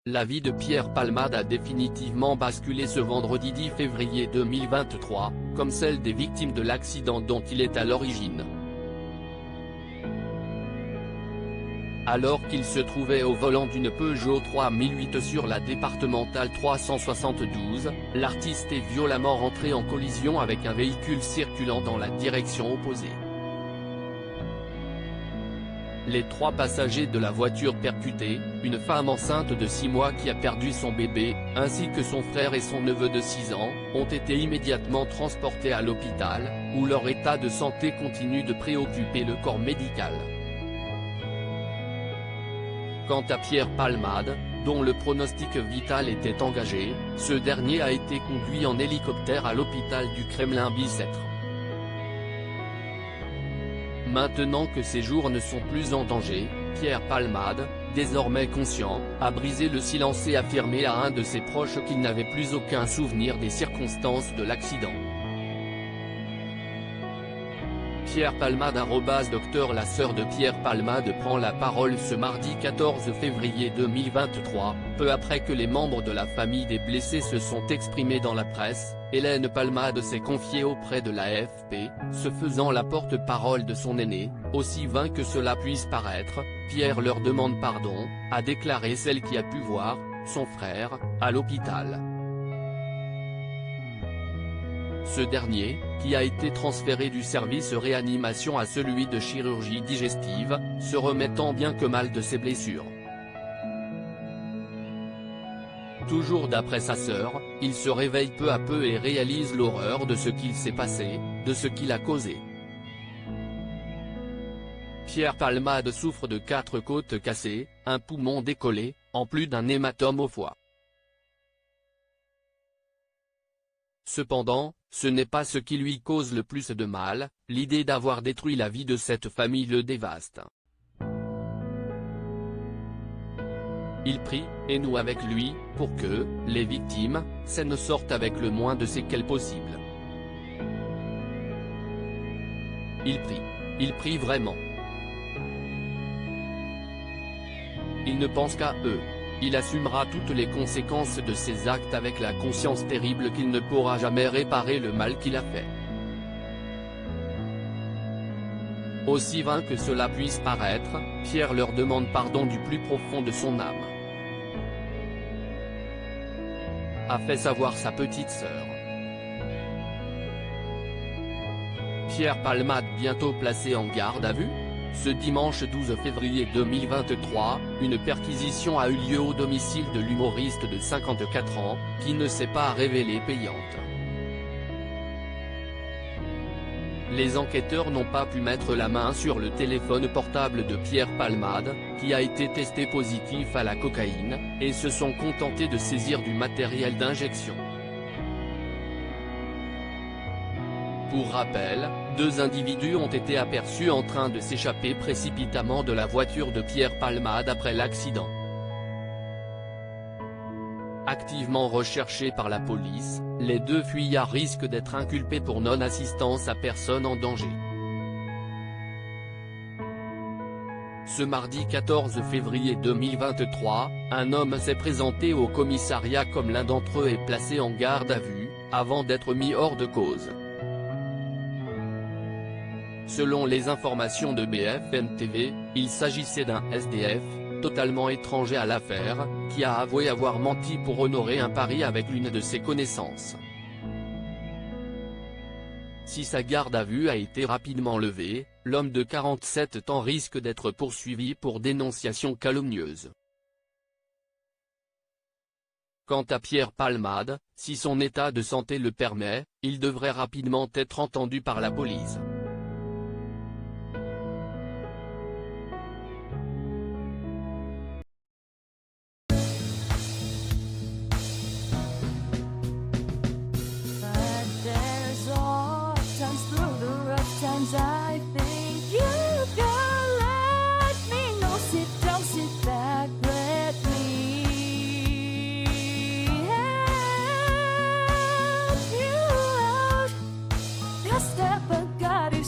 La vie de Pierre Palmade a définitivement basculé ce vendredi 10 février 2023, comme celle des victimes de l'accident dont il est à l'origine. Alors qu'il se trouvait au volant d'une Peugeot 3008 sur la départementale 372, l'artiste est violemment rentré en collision avec un véhicule circulant dans la direction opposée. Les 3 passagers de la voiture percutée, une femme enceinte de 6 mois qui a perdu son bébé, ainsi que son frère et son neveu de 6 ans, ont été immédiatement transportés à l'hôpital, où leur état de santé continue de préoccuper le corps médical. Quant à Pierre Palmade, dont le pronostic vital était engagé, ce dernier a été conduit en hélicoptère à l'hôpital du Kremlin-Bicêtre. Maintenant que ses jours ne sont plus en danger, Pierre Palmade, désormais conscient, a brisé le silence et affirmé à un de ses proches qu'il n'avait plus aucun souvenir des circonstances de l'accident. Pierre Palmade @Docteur La sœur de Pierre Palmade prend la parole ce mardi 14 février 2023, peu après que les membres de la famille des blessés se sont exprimés dans la presse. Hélène Palmade s'est confiée auprès de l'AFP, se faisant la porte-parole de son aîné. Aussi vain que cela puisse paraître, Pierre leur demande pardon, a déclaré celle qui a pu voir son frère à l'hôpital. Ce dernier, qui a été transféré du service réanimation à celui de chirurgie digestive, se remettant bien que mal de ses blessures. Toujours d'après sa sœur, il se réveille peu à peu et réalise l'horreur de ce qu'il s'est passé, de ce qu'il a causé. Pierre Palmade souffre de 4 côtes cassées, un poumon décollé, en plus d'un hématome au foie. Cependant, ce n'est pas ce qui lui cause le plus de mal, l'idée d'avoir détruit la vie de cette famille le dévaste. Il prie, et nous avec lui, pour que, les victimes, s'en sortent avec le moins de séquelles possible. Il prie vraiment. Il ne pense qu'à eux. Il assumera toutes les conséquences de ses actes avec la conscience terrible qu'il ne pourra jamais réparer le mal qu'il a fait. Aussi vain que cela puisse paraître, Pierre leur demande pardon du plus profond de son âme. A fait savoir sa petite sœur. Pierre Palmade bientôt placé en garde à vue ? Ce dimanche 12 février 2023, une perquisition a eu lieu au domicile de l'humoriste de 54 ans, qui ne s'est pas révélée payante. Les enquêteurs n'ont pas pu mettre la main sur le téléphone portable de Pierre Palmade, qui a été testé positif à la cocaïne, et se sont contentés de saisir du matériel d'injection. Pour rappel, 2 individus ont été aperçus en train de s'échapper précipitamment de la voiture de Pierre Palmade après l'accident. Activement recherchés par la police, les 2 fuyards risquent d'être inculpés pour non-assistance à personne en danger. Ce mardi 14 février 2023, un homme s'est présenté au commissariat comme l'un d'entre eux est placé en garde à vue, avant d'être mis hors de cause. Selon les informations de BFM TV, il s'agissait d'un SDF, totalement étranger à l'affaire, qui a avoué avoir menti pour honorer un pari avec l'une de ses connaissances. Si sa garde à vue a été rapidement levée, l'homme de 47 ans risque d'être poursuivi pour dénonciation calomnieuse. Quant à Pierre Palmade, si son état de santé le permet, il devrait rapidement être entendu par la police. I think you can let me know. Sit down, sit back, let me help you out. Just step, but God is